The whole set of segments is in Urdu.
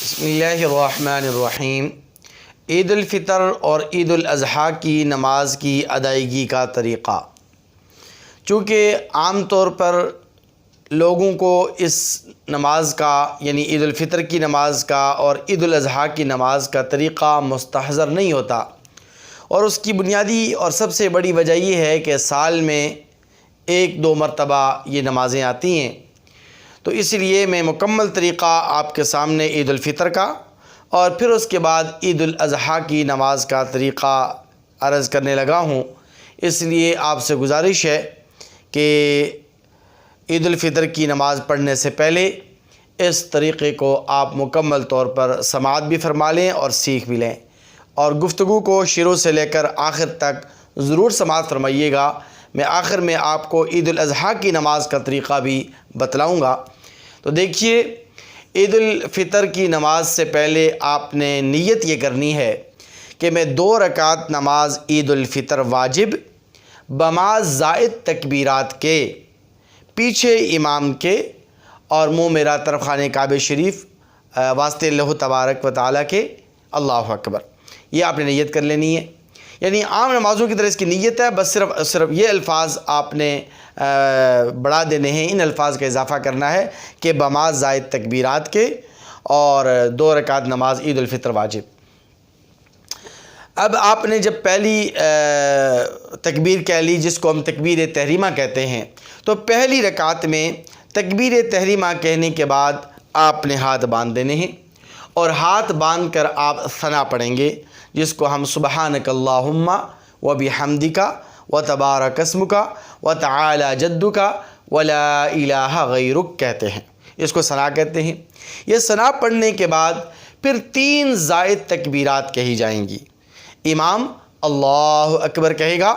بسم اللہ الرحمن الرحیم۔ عید الفطر اور عید الاضحیٰ کی نماز کی ادائیگی کا طریقہ۔ چونکہ عام طور پر لوگوں کو اس نماز کا یعنی عید الفطر کی نماز کا اور عید الاضحیٰ کی نماز کا طریقہ مستحضر نہیں ہوتا، اور اس کی بنیادی اور سب سے بڑی وجہ یہ ہے کہ سال میں ایک دو مرتبہ یہ نمازیں آتی ہیں۔ تو اس لیے میں مکمل طریقہ آپ کے سامنے عید الفطر کا اور پھر اس کے بعد عید الاضحیٰ کی نماز کا طریقہ عرض کرنے لگا ہوں۔ اس لیے آپ سے گزارش ہے کہ عید الفطر کی نماز پڑھنے سے پہلے اس طریقے کو آپ مکمل طور پر سماعت بھی فرما لیں اور سیکھ بھی لیں، اور گفتگو کو شروع سے لے کر آخر تک ضرور سماعت فرمائیے گا۔ میں آخر میں آپ کو عید الاضحیٰ کی نماز کا طریقہ بھی بتلاؤں گا۔ تو دیکھیے، عید الفطر کی نماز سے پہلے آپ نے نیت یہ کرنی ہے کہ میں 2 رکعت نماز عید الفطر واجب بما زائد تکبیرات کے، پیچھے امام کے اور منہ میرا طرف خانہ کعبہ شریف واسطے اللہ تبارک و تعالیٰ کے، اللہ اکبر، یہ آپ نے نیت کر لینی ہے۔ یعنی عام نمازوں کی طرح اس کی نیت ہے، بس صرف یہ الفاظ آپ نے بڑھا دینے ہیں، ان الفاظ کا اضافہ کرنا ہے کہ بما زائد تکبیرات کے اور 2 رکعت نماز عید الفطر واجب۔ اب آپ نے جب پہلی تکبیر کہہ لی، جس کو ہم تکبیر تحریمہ کہتے ہیں، تو پہلی رکعت میں تکبیر تحریمہ کہنے کے بعد آپ نے ہاتھ باندھ دینے ہیں، اور ہاتھ باندھ کر آپ ثنا پڑھیں گے، جس کو ہم سبحانک اللہم و بحمدک و تبارک اسمک و تعالی جدک و لا الہ غیرک کہتے ہیں۔ اس کو ثنا کہتے ہیں۔ یہ ثنا پڑھنے کے بعد پھر 3 زائد تکبیرات کہی جائیں گی۔ امام اللہ اکبر کہے گا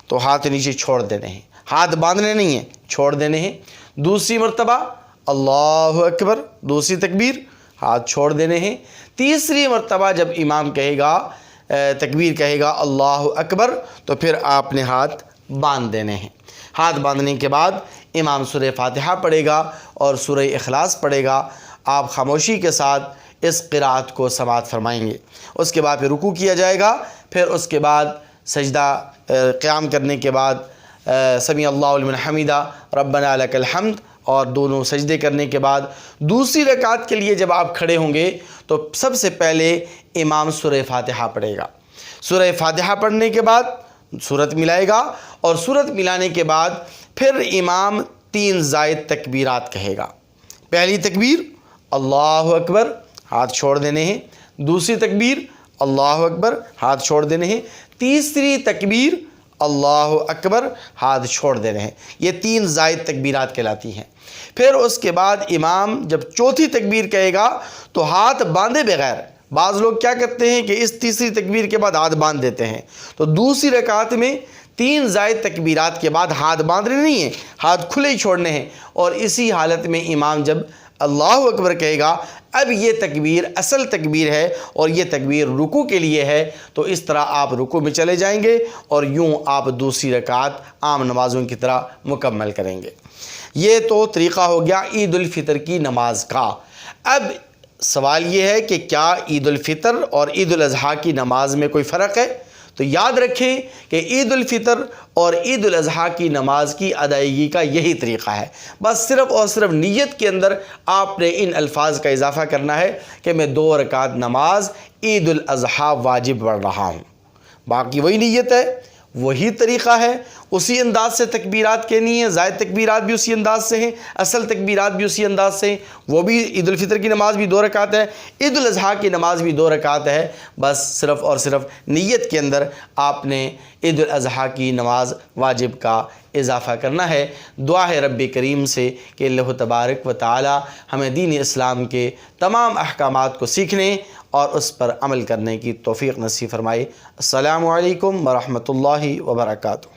تو ہاتھ نیچے چھوڑ دینے ہیں، ہاتھ باندھنے نہیں ہیں، چھوڑ دینے ہیں۔ دوسری مرتبہ اللہ اکبر، دوسری تکبیر، ہاتھ چھوڑ دینے ہیں۔ تیسری مرتبہ جب امام کہے گا، تکبیر کہے گا اللہ اکبر، تو پھر آپ نے ہاتھ باندھ دینے ہیں۔ ہاتھ باندھنے کے بعد امام سورہ فاتحہ پڑھے گا اور سورہ اخلاص پڑھے گا۔ آپ خاموشی کے ساتھ اس قرأت کو سماعت فرمائیں گے۔ اس کے بعد پھر رکوع کیا جائے گا، پھر اس کے بعد سجدہ، قیام کرنے کے بعد سمیع اللہ لمن حمدہ ربنا لک الحمد، اور دونوں سجدے کرنے کے بعد دوسری رکعت کے لیے جب آپ کھڑے ہوں گے تو سب سے پہلے امام سورہ فاتحہ پڑھے گا۔ سورہ فاتحہ پڑھنے کے بعد سورت ملائے گا، اور سورت ملانے کے بعد پھر امام 3 زائد تکبیرات کہے گا۔ پہلی تکبیر اللہ اکبر، ہاتھ چھوڑ دینے ہیں۔ دوسری تکبیر اللہ اکبر، ہاتھ چھوڑ دینے ہیں۔ تیسری تکبیر اللہ اکبر، ہاتھ چھوڑ دینے ہیں۔ یہ 3 زائد تکبیرات کہلاتی ہیں۔ پھر اس کے بعد امام جب چوتھی تکبیر کہے گا تو ہاتھ باندھے بغیر، بعض لوگ کیا کرتے ہیں کہ اس تیسری تکبیر کے بعد ہاتھ باندھ دیتے ہیں، تو دوسری رکعت میں 3 زائد تکبیرات کے بعد ہاتھ باندھنے نہیں ہیں، ہاتھ کھلے ہی چھوڑنے ہیں، اور اسی حالت میں امام جب اللہ اکبر کہے گا، اب یہ تکبیر اصل تکبیر ہے اور یہ تکبیر رکوع کے لیے ہے، تو اس طرح آپ رکوع میں چلے جائیں گے اور یوں آپ دوسری رکعت عام نمازوں کی طرح مکمل کریں گے۔ یہ تو طریقہ ہو گیا عید الفطر کی نماز کا۔ اب سوال یہ ہے کہ کیا عید الفطر اور عید الاضحیٰ کی نماز میں کوئی فرق ہے؟ تو یاد رکھیں کہ عید الفطر اور عید الاضحیٰ کی نماز کی ادائیگی کا یہی طریقہ ہے، بس صرف اور صرف نیت کے اندر آپ نے ان الفاظ کا اضافہ کرنا ہے کہ میں 2 رکعت نماز عید الاضحیٰ واجب پڑھ رہا ہوں، باقی وہی نیت ہے، وہی طریقہ ہے، اسی انداز سے تکبیرات کہنی ہے، زائد تکبیرات بھی اسی انداز سے ہیں، اصل تکبیرات بھی اسی انداز سے ہیں۔ وہ بھی عید الفطر کی نماز بھی 2 رکعت ہے، عید الاضحیٰ کی نماز بھی 2 رکعت ہے، بس صرف اور صرف نیت کے اندر آپ نے عید الاضحیٰ کی نماز واجب کا اضافہ کرنا ہے۔ دعا ہے رب کریم سے کہ اللہ تبارک و تعالی ہمیں دین اسلام کے تمام احکامات کو سیکھنے اور اس پر عمل کرنے کی توفیق نصیب فرمائے۔ السلام علیکم ورحمۃ اللہ وبرکاتہ۔